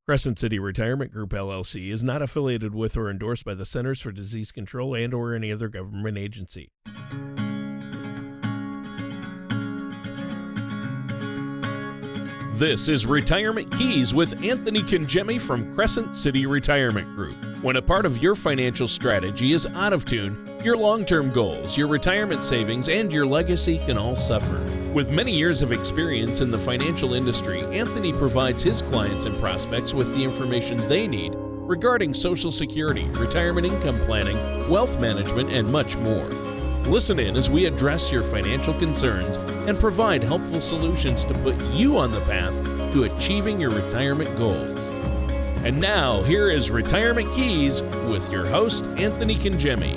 Crescent City Retirement Group, LLC, is not affiliated with or endorsed by the Centers for Disease Control and or any other government agency. This is Retirement Keys with Anthony Congemi from Crescent City Retirement Group. When a part of your financial strategy is out of tune, your long-term goals, your retirement savings, and your legacy can all suffer. With many years of experience in the financial industry, Anthony provides his clients and prospects with the information they need regarding Social Security, retirement income planning, wealth management, and much more. Listen in as we address your financial concerns and provide helpful solutions to put you on the path to achieving your retirement goals. And now, here is Retirement Keys with your host, Anthony Congemi.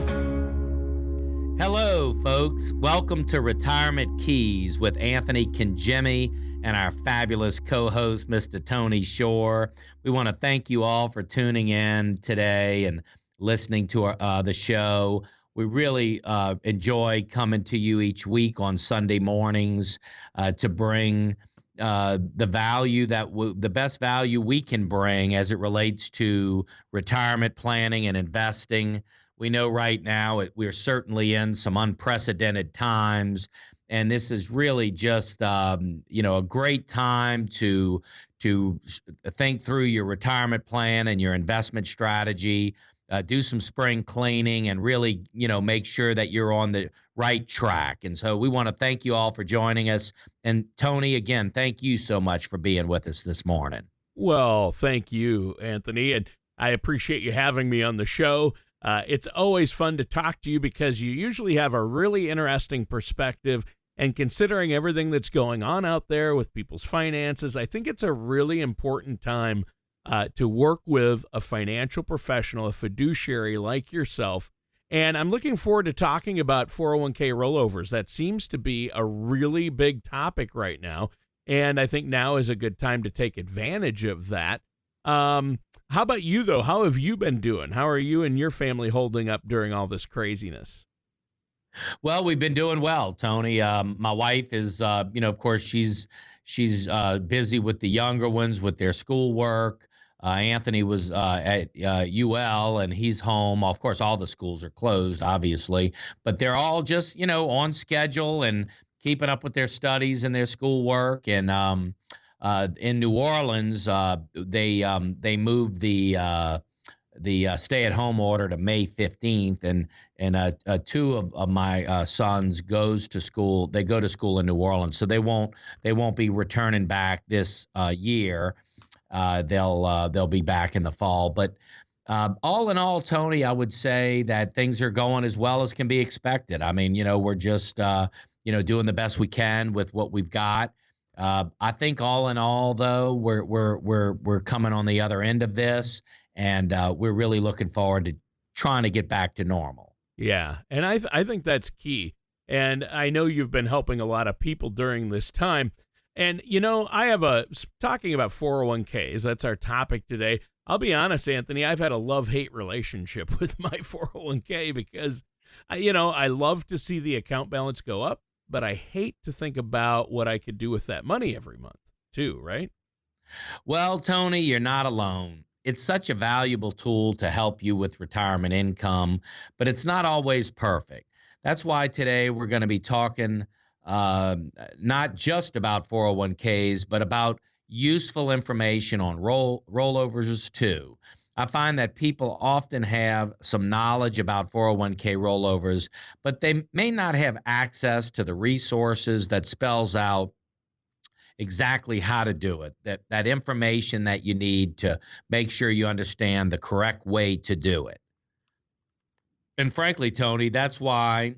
Hello, folks. Welcome to Retirement Keys with Anthony Congemi and our fabulous co-host, Mr. Tony Shore. We want to thank you all for tuning in today and listening to the show. We really enjoy coming to you each week on Sunday mornings to bring the value the best value we can bring as it relates to retirement planning and investing. We know right now we're certainly in some unprecedented times, and this is really just a great time to think through your retirement plan and your investment strategy. Do some spring cleaning and really, make sure that you're on the right track. And so we want to thank you all for joining us. And Tony, again, thank you so much for being with us this morning. Well, thank you, Anthony. And I appreciate you having me on the show. It's always fun to talk to you because you usually have a really interesting perspective. And considering everything that's going on out there with people's finances, I think it's a really important time to work with a financial professional, a fiduciary like yourself. And I'm looking forward to talking about 401k rollovers. That seems to be a really big topic right now. And I think now is a good time to take advantage of that. How about you, though? How have you been doing? How are you and your family holding up during all this craziness? Well, we've been doing well, Tony. My wife is, of course, she's busy with the younger ones with their schoolwork. Anthony was at UL and he's home. Of course, all the schools are closed, obviously, but they're all just, on schedule and keeping up with their studies and their schoolwork. And in New Orleans, they moved the stay-at-home order to May 15th, and two of my sons goes to school. They go to school in New Orleans, so they won't be returning back this year. They'll be back in the fall. But all in all, Tony, I would say that things are going as well as can be expected. I mean, we're just doing the best we can with what we've got. I think all in all, though, we're coming on the other end of this. And we're really looking forward to trying to get back to normal. Yeah, and I think that's key. And I know you've been helping a lot of people during this time. And, I have talking about 401ks, that's our topic today. I'll be honest, Anthony, I've had a love-hate relationship with my 401k because, I love to see the account balance go up, but I hate to think about what I could do with that money every month too, right? Well, Tony, you're not alone. It's such a valuable tool to help you with retirement income, but it's not always perfect. That's why today we're going to be talking not just about 401ks, but about useful information on rollovers too. I find that people often have some knowledge about 401k rollovers, but they may not have access to the resources that spells out exactly how to do it, that information that you need to make sure you understand the correct way to do it. And frankly, Tony, that's why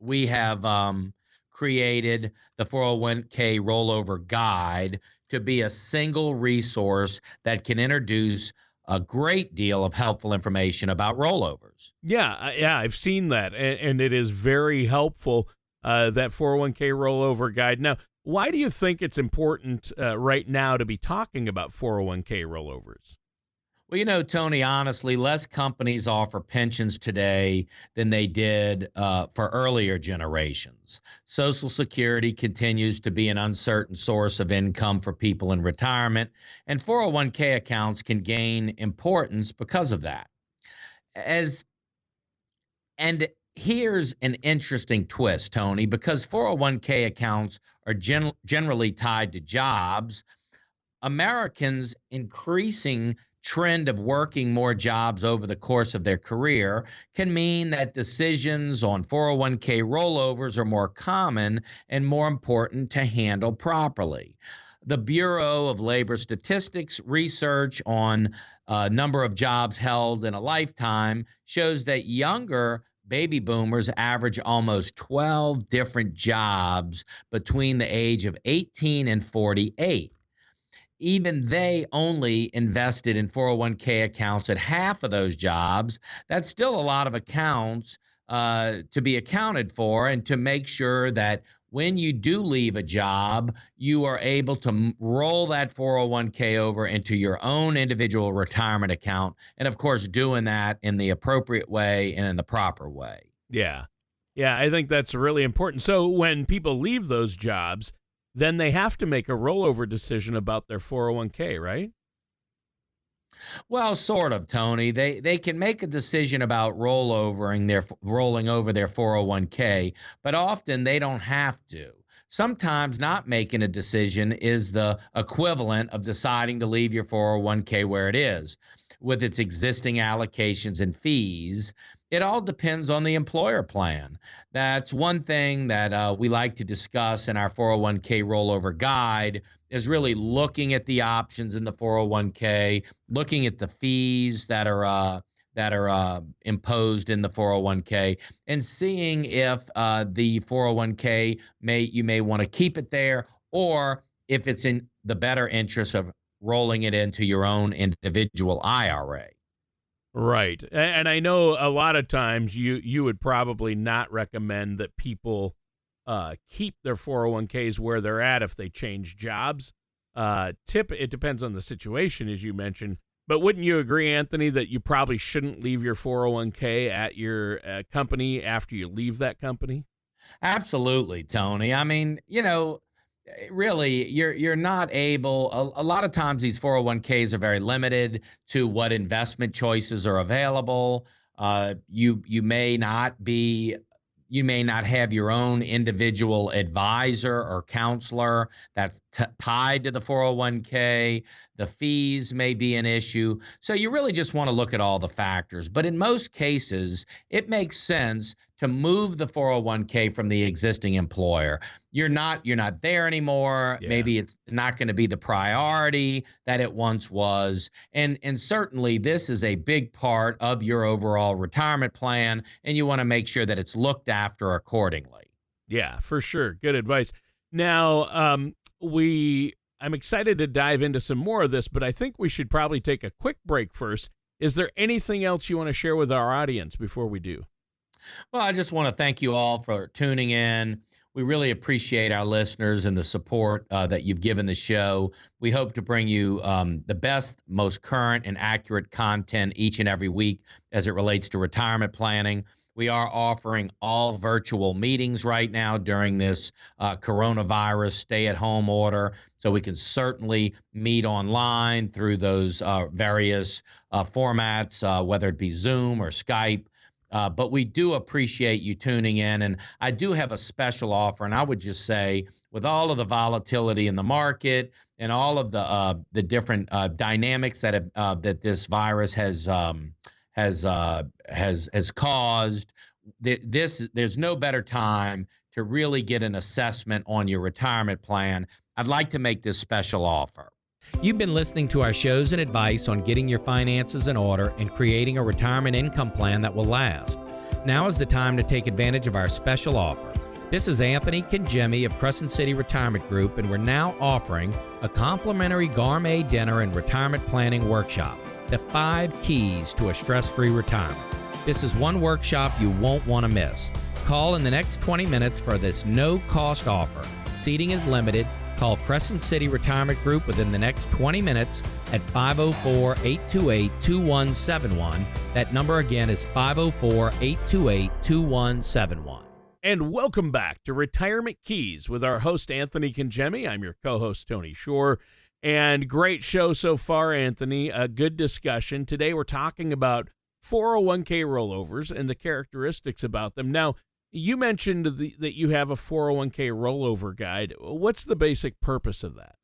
we have created the 401k rollover guide to be a single resource that can introduce a great deal of helpful information about rollovers. Yeah, I've seen that, and it is very helpful, that 401k rollover guide. Now, why do you think it's important right now to be talking about 401k rollovers? Well, Tony, honestly, less companies offer pensions today than they did for earlier generations. Social Security continues to be an uncertain source of income for people in retirement, and 401k accounts can gain importance because of that. As and here's an interesting twist, Tony, because 401k accounts are generally tied to jobs. Americans' increasing trend of working more jobs over the course of their career can mean that decisions on 401k rollovers are more common and more important to handle properly. The Bureau of Labor Statistics research on number of jobs held in a lifetime shows that younger baby boomers average almost 12 different jobs between the age of 18 and 48. Even they only invested in 401k accounts at half of those jobs. That's still a lot of accounts to be accounted for, and to make sure that when you do leave a job, you are able to roll that 401k over into your own individual retirement account. And of course, doing that in the appropriate way and in the proper way. Yeah. Yeah, I think that's really important. So when people leave those jobs, then they have to make a rollover decision about their 401k, right? Well, sort of, Tony. They can make a decision about rolling over their 401k, but often they don't have to. Sometimes not making a decision is the equivalent of deciding to leave your 401k where it is, with its existing allocations and fees. It all depends on the employer plan. That's one thing that we like to discuss in our 401k rollover guide, is really looking at the options in the 401k, looking at the fees that are imposed in the 401k, and seeing if the 401k you may want to keep it there, or if it's in the better interest of rolling it into your own individual IRA. Right. And I know a lot of times you would probably not recommend that people keep their 401ks where they're at if they change jobs. It depends on the situation, as you mentioned. But wouldn't you agree, Anthony, that you probably shouldn't leave your 401k at your company after you leave that company? Absolutely, Tony. I mean, really, you're not able. A lot of times these 401ks are very limited to what investment choices are available. You may not have your own individual advisor or counselor that's tied to the 401k. The fees may be an issue. So you really just want to look at all the factors. But in most cases, it makes sense to move the 401k from the existing employer. You're not there anymore. Yeah. Maybe it's not going to be the priority that it once was. And certainly this is a big part of your overall retirement plan, and you want to make sure that it's looked after accordingly. Yeah, for sure. Good advice. Now, I'm excited to dive into some more of this, but I think we should probably take a quick break first. Is there anything else you want to share with our audience before we do? Well, I just want to thank you all for tuning in. We really appreciate our listeners and the support that you've given the show. We hope to bring you the best, most current and accurate content each and every week as it relates to retirement planning. We are offering all virtual meetings right now during this coronavirus stay-at-home order, so we can certainly meet online through those various formats, whether it be Zoom or Skype. But we do appreciate you tuning in, and I do have a special offer, and I would just say, with all of the volatility in the market and all of the different dynamics that this virus has caused, there's no better time to really get an assessment on your retirement plan. I'd like to make this special offer. You've been listening to our shows and advice on getting your finances in order and creating a retirement income plan that will last. Now is the time to take advantage of our special offer. This is Anthony Kangemi of Crescent City Retirement Group, and we're now offering a complimentary gourmet dinner and retirement planning workshop, The 5 Keys to a Stress-Free Retirement. This is one workshop you won't want to miss. Call in the next 20 minutes for this no-cost offer. Seating is limited, Call Crescent City Retirement Group within the next 20 minutes at 504-828-2171. That number again is 504-828-2171. And welcome back to Retirement Keys with our host, Anthony Congemi. I'm your co-host, Tony Shore. And great show so far, Anthony. A good discussion. Today we're talking about 401k rollovers and the characteristics about them. Now, you mentioned that you have a 401k rollover guide. What's the basic purpose of that?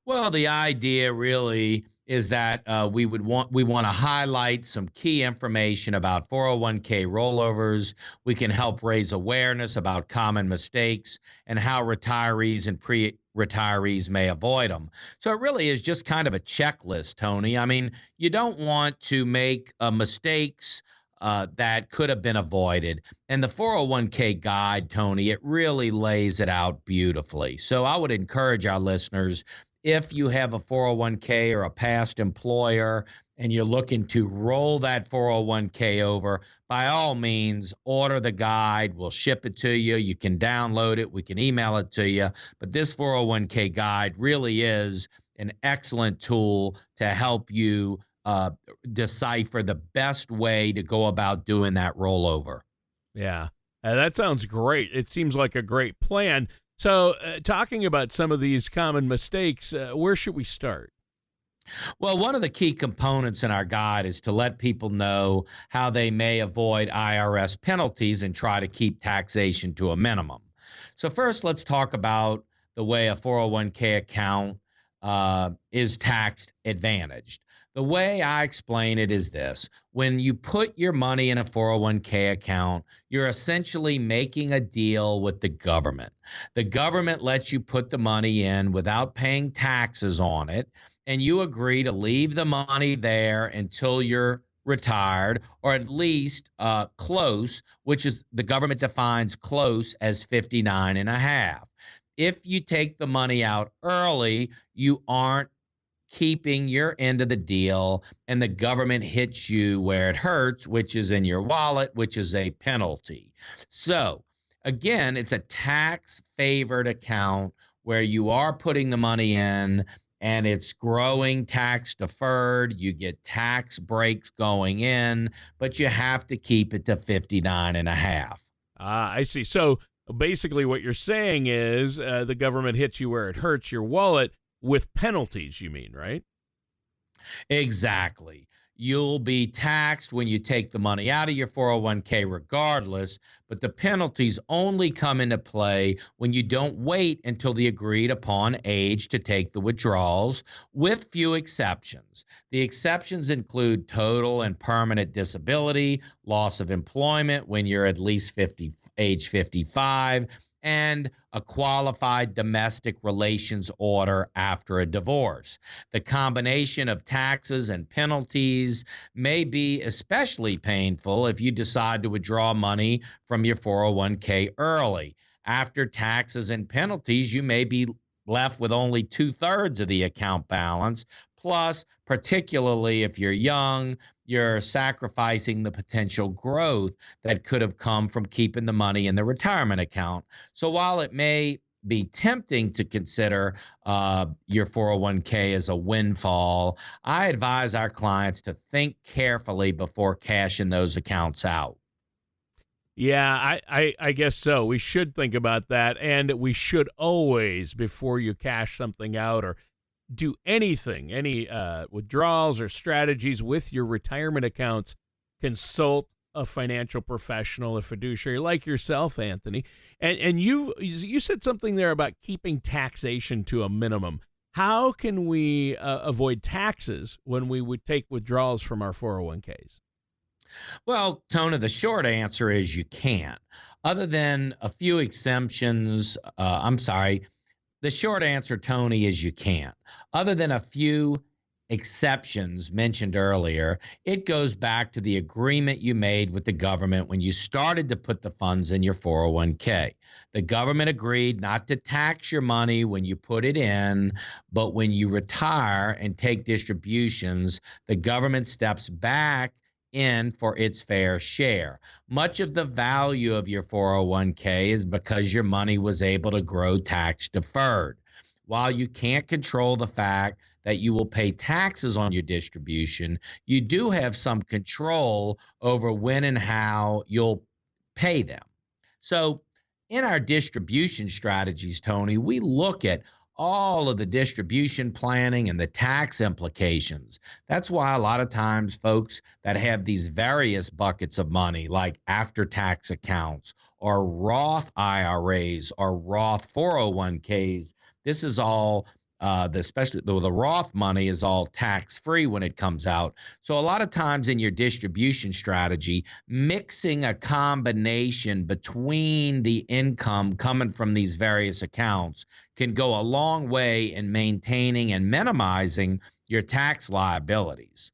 Well, the idea really is that we want to highlight some key information about 401k rollovers. We can help raise awareness about common mistakes and how retirees and pre-retirees may avoid them. So it really is just kind of a checklist, Tony. I mean, you don't want to make mistakes that could have been avoided. And the 401k guide, Tony, it really lays it out beautifully. So I would encourage our listeners, if you have a 401k or a past employer and you're looking to roll that 401k over, by all means, order the guide. We'll ship it to you. You can download it. We can email it to you. But this 401k guide really is an excellent tool to help you decipher the best way to go about doing that rollover. Yeah, that sounds great. It seems like a great plan. So talking about some of these common mistakes, where should we start? Well, one of the key components in our guide is to let people know how they may avoid IRS penalties and try to keep taxation to a minimum. So first, let's talk about the way a 401k account is tax advantaged. The way I explain it is this. When you put your money in a 401k account, you're essentially making a deal with the government. The government lets you put the money in without paying taxes on it, and you agree to leave the money there until you're retired, or at least close, which is the government defines close as 59 and a half. If you take the money out early, you aren't keeping your end of the deal, and the government hits you where it hurts, which is in your wallet, which is a penalty. So again, it's a tax favored account where you are putting the money in and it's growing tax deferred. You get tax breaks going in, but you have to keep it to 59 and a half. I see. So basically what you're saying is the government hits you where it hurts, your wallet, with penalties, you mean, right? Exactly. You'll be taxed when you take the money out of your 401k regardless, but the penalties only come into play when you don't wait until the agreed upon age to take the withdrawals, with few exceptions. The exceptions include total and permanent disability, loss of employment when you're at least age 55, and a qualified domestic relations order after a divorce. The combination of taxes and penalties may be especially painful if you decide to withdraw money from your 401k early. After taxes and penalties, you may be left with only 2/3 of the account balance. Plus, particularly if you're young, you're sacrificing the potential growth that could have come from keeping the money in the retirement account. So while it may be tempting to consider your 401k as a windfall, I advise our clients to think carefully before cashing those accounts out. Yeah, I guess so. We should think about that, and we should always, before you cash something out or do anything, any withdrawals or strategies with your retirement accounts, consult a financial professional, a fiduciary like yourself, Anthony. And you said something there about keeping taxation to a minimum. How can we avoid taxes when we would take withdrawals from our 401ks? Well, Tona, the short answer is you can't. Other than a few exemptions, the short answer, Tony, is you can't. Other than a few exceptions mentioned earlier, it goes back to the agreement you made with the government when you started to put the funds in your 401k. The government agreed not to tax your money when you put it in, but when you retire and take distributions, the government steps back in for its fair share. Much of the value of your 401k is because your money was able to grow tax deferred. While you can't control the fact that you will pay taxes on your distribution, you do have some control over when and how you'll pay them. So, in our distribution strategies, Tony, we look at all of the distribution planning and the tax implications. That's why a lot of times folks that have these various buckets of money, like after-tax accounts or Roth IRAs or Roth 401ks, this is all especially the Roth money is all tax-free when it comes out. So a lot of times in your distribution strategy, mixing a combination between the income coming from these various accounts can go a long way in maintaining and minimizing your tax liabilities.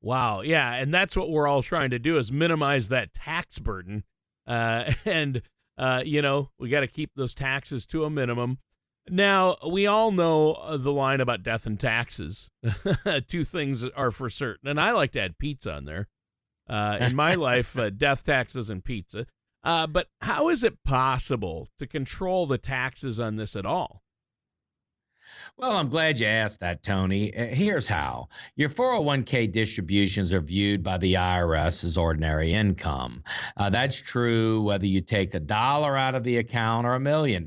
Wow. Yeah. And that's what we're all trying to do is minimize that tax burden. We got to keep those taxes to a minimum. Now, we all know the line about death and taxes. Two things are for certain. And I like to add pizza on there. In my life, death, taxes, and pizza. But how is it possible to control the taxes on this at all? Well, I'm glad you asked that, Tony. Here's how. Your 401k distributions are viewed by the IRS as ordinary income. That's true whether you take $1 out of the account or $1 million.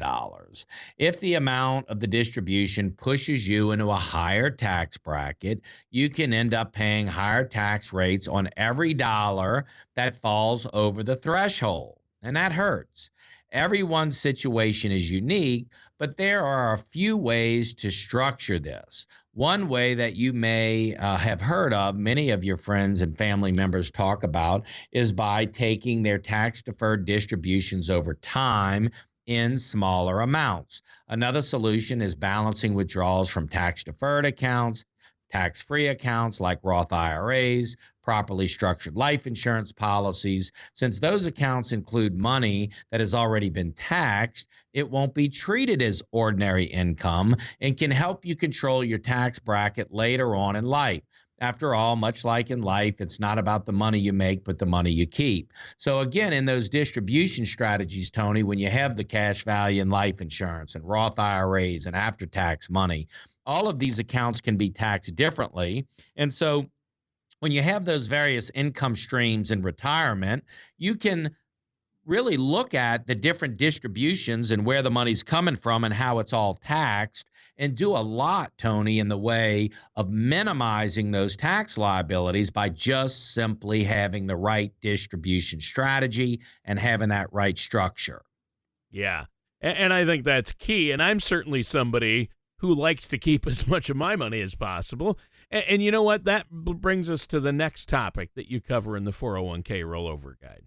If the amount of the distribution pushes you into a higher tax bracket, you can end up paying higher tax rates on every dollar that falls over the threshold, and that hurts. Everyone's situation is unique, but there are a few ways to structure this. One way that you may have heard of, many of your friends and family members talk about, is by taking their tax-deferred distributions over time in smaller amounts. Another solution is balancing withdrawals from tax-deferred accounts, tax-free accounts like Roth IRAs, properly structured life insurance policies. Since those accounts include money that has already been taxed, it won't be treated as ordinary income and can help you control your tax bracket later on in life. After all, much like in life, it's not about the money you make, but the money you keep. So again, in those distribution strategies, Tony, when you have the cash value in life insurance and Roth IRAs and after-tax money, all of these accounts can be taxed differently. And so when you have those various income streams in retirement, you can really look at the different distributions and where the money's coming from and how it's all taxed, and do a lot, Tony, in the way of minimizing those tax liabilities by just simply having the right distribution strategy and having that right structure. Yeah. And I think that's key. And I'm certainly somebody who likes to keep as much of my money as possible. And you know what? That brings us to the next topic that you cover in the 401k rollover guide.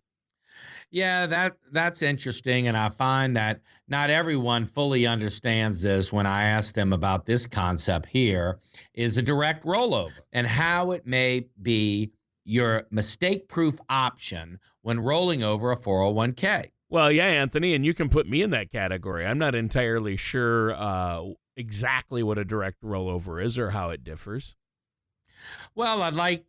Yeah, that's interesting, and I find that not everyone fully understands this when I ask them about this concept here, is a direct rollover and how it may be your mistake-proof option when rolling over a 401k. Well, yeah, Anthony, and you can put me in that category. I'm not entirely sure exactly what a direct rollover is or how it differs. Well, I'd like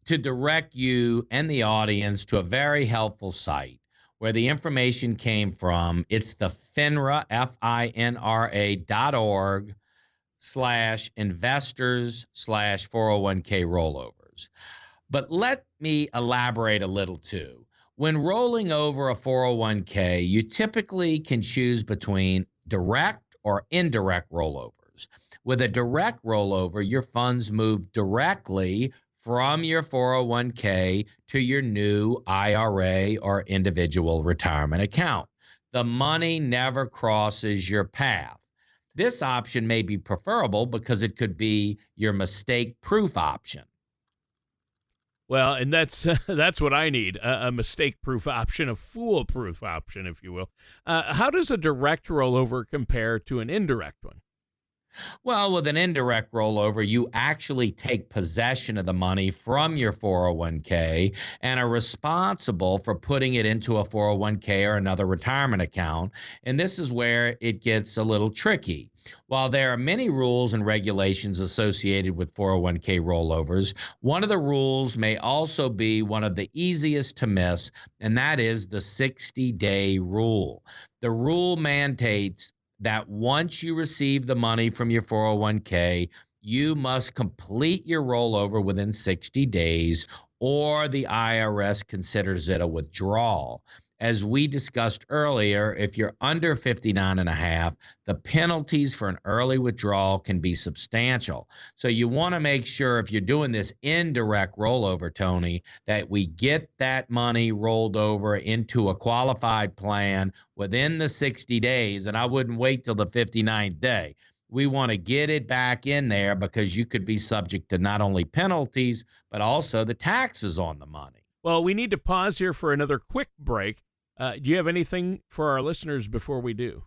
to direct you and the audience to a very helpful site where the information came from. It's the FINRA, FINRA.org/investors/401k rollovers. But let me elaborate a little too. When rolling over a 401k, you typically can choose between direct or indirect rollovers. With a direct rollover, your funds move directly from your 401k to your new IRA or individual retirement account. The money never crosses your path. This option may be preferable because it could be your mistake-proof option. Well, and that's what I need, a mistake-proof option, a foolproof option, if you will. How does a direct rollover compare to an indirect one? Well, with an indirect rollover, you actually take possession of the money from your 401k and are responsible for putting it into a 401k or another retirement account. And this is where it gets a little tricky. While there are many rules and regulations associated with 401k rollovers, one of the rules may also be one of the easiest to miss, and that is the 60-day rule. The rule mandates that once you receive the money from your 401k, you must complete your rollover within 60 days, or the IRS considers it a withdrawal. As we discussed earlier, if you're under 59 and a half, the penalties for an early withdrawal can be substantial. So you want to make sure, if you're doing this indirect rollover, Tony, that we get that money rolled over into a qualified plan within the 60 days. And I wouldn't wait till the 59th day. We want to get it back in there, because you could be subject to not only penalties, but also the taxes on the money. Well, we need to pause here for another quick break. Do you have anything for our listeners before we do?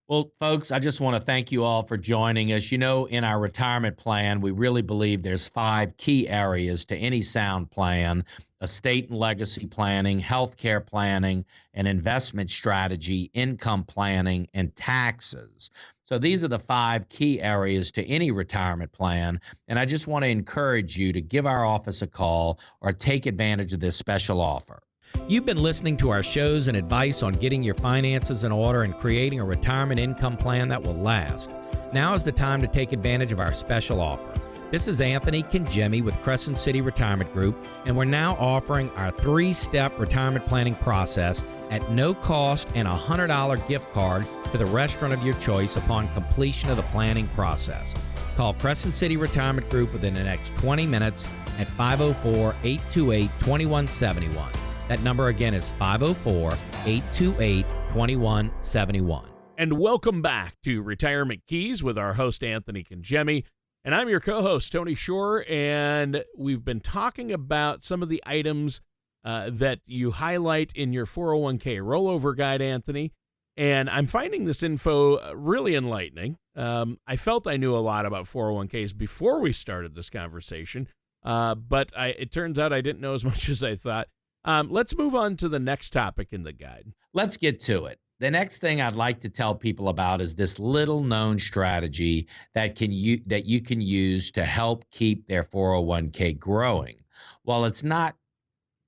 Well, folks, I just want to thank you all for joining us. You know, in our retirement plan, we really believe there's 5 key areas to any sound plan: estate and legacy planning, healthcare planning, an investment strategy, income planning, and taxes. So these are the 5 key areas to any retirement plan. And I just want to encourage you to give our office a call or take advantage of this special offer. You've been listening to our shows and advice on getting your finances in order and creating a retirement income plan that will last. Now is the time to take advantage of our special offer. This is Anthony Kangemi with Crescent City Retirement Group, and we're now offering our 3-step retirement planning process at no cost and a $100 gift card to the restaurant of your choice upon completion of the planning process. Call Crescent City Retirement Group within the next 20 minutes at 504-828-2171. That number again is 504-828-2171. And welcome back to Retirement Keys with our host, Anthony Kangemi. And I'm your co-host, Tony Shore, and we've been talking about some of the items that you highlight in your 401k rollover guide, Anthony. And I'm finding this info really enlightening. I felt I knew a lot about 401ks before we started this conversation, but it turns out I didn't know as much as I thought. Let's move on to the next topic in the guide. Let's get to it. The next thing I'd like to tell people about is this little known strategy that you can use to help keep their 401k growing. While it's not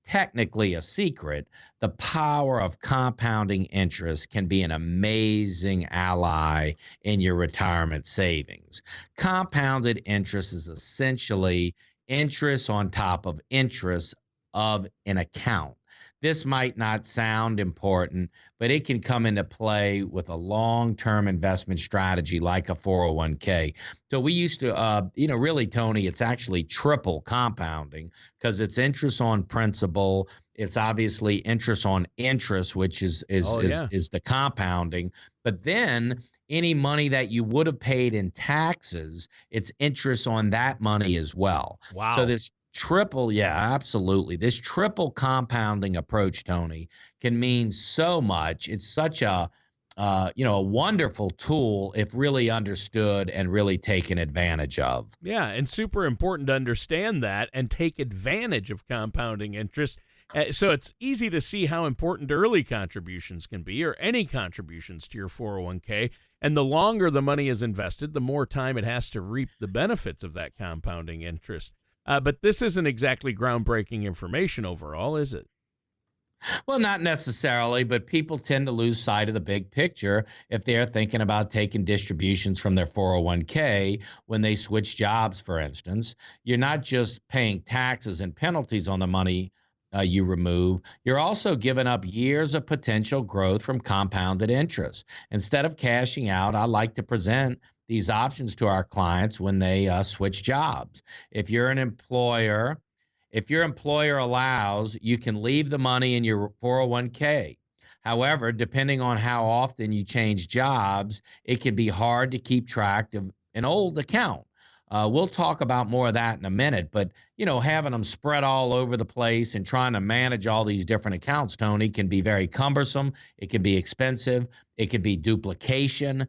technically a secret, the power of compounding interest can be an amazing ally in your retirement savings. Compounded interest is essentially interest on top of interest of an account. This might not sound important, but it can come into play with a long-term investment strategy like a 401k. So we used to, really, Tony, it's actually triple compounding, because it's interest on principal. It's obviously interest on interest, which is the compounding. But then any money that you would have paid in taxes, it's interest on that money as well. Wow. So this absolutely. This triple compounding approach, Tony, can mean so much. It's such a wonderful tool if really understood and really taken advantage of. Yeah, and super important to understand that and take advantage of compounding interest. So it's easy to see how important early contributions can be, or any contributions to your 401k. And the longer the money is invested, the more time it has to reap the benefits of that compounding interest. But this isn't exactly groundbreaking information overall, is it? Well, not necessarily, but people tend to lose sight of the big picture if they're thinking about taking distributions from their 401k when they switch jobs, for instance. You're not just paying taxes and penalties on the money you remove. You're also giving up years of potential growth from compounded interest. Instead of cashing out, I like to present these options to our clients when they switch jobs. If your employer allows, you can leave the money in your 401k. However, depending on how often you change jobs, it can be hard to keep track of an old account. We'll talk about more of that in a minute, but having them spread all over the place and trying to manage all these different accounts, Tony, can be very cumbersome. It can be expensive. It could be duplication.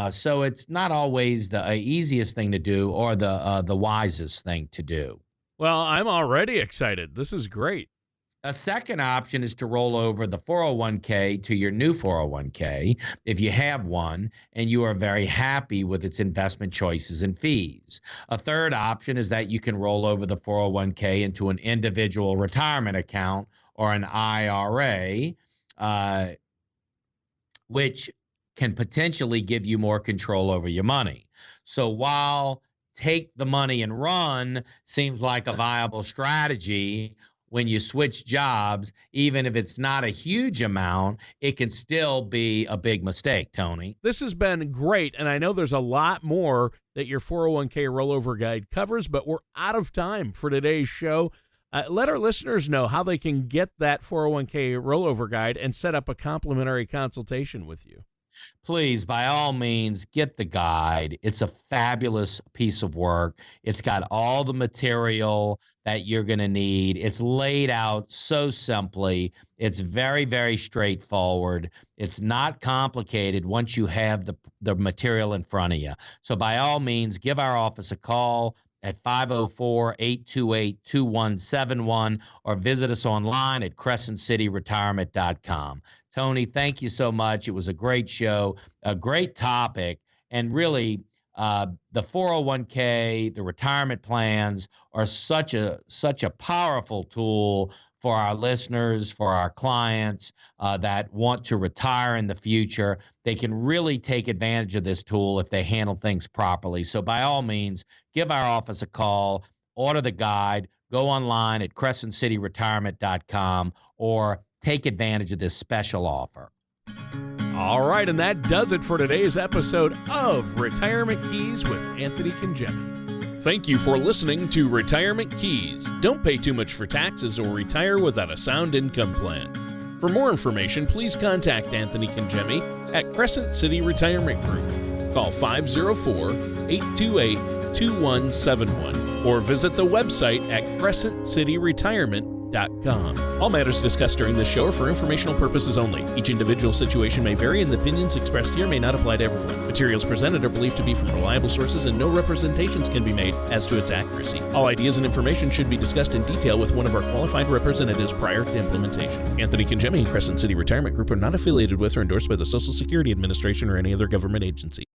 So it's not always the easiest thing to do or the wisest thing to do. Well, I'm already excited. This is great. A second option is to roll over the 401k to your new 401k if you have one and you are very happy with its investment choices and fees. A third option is that you can roll over the 401k into an individual retirement account or an IRA, which can potentially give you more control over your money. So while take the money and run seems like a viable strategy, when you switch jobs, even if it's not a huge amount, it can still be a big mistake, Tony. This has been great, and I know there's a lot more that your 401k rollover guide covers, but we're out of time for today's show. Let our listeners know how they can get that 401k rollover guide and set up a complimentary consultation with you. Please, by all means, get the guide. It's a fabulous piece of work. It's got all the material that you're going to need. It's laid out so simply. It's very, very straightforward. It's not complicated once you have the material in front of you. So by all means, give our office a call at 504-828-2171 or visit us online at crescentcityretirement.com. Tony, thank you so much. It was a great show, a great topic, and really the 401k, the retirement plans are such a powerful tool for our listeners, for our clients that want to retire in the future. They can really take advantage of this tool if they handle things properly. So by all means, give our office a call, order the guide, go online at crescentcityretirement.com, or take advantage of this special offer. All right, and that does it for today's episode of Retirement Keys with Anthony Congemi. Thank you for listening to Retirement Keys. Don't pay too much for taxes or retire without a sound income plan. For more information, please contact Anthony Congemi at Crescent City Retirement Group. Call 504-828-2171 or visit the website at crescentcityretirement.com. All matters discussed during this show are for informational purposes only. Each individual situation may vary, and the opinions expressed here may not apply to everyone. Materials presented are believed to be from reliable sources, and no representations can be made as to its accuracy. All ideas and information should be discussed in detail with one of our qualified representatives prior to implementation. Anthony Congemi and Crescent City Retirement Group are not affiliated with or endorsed by the Social Security Administration or any other government agency.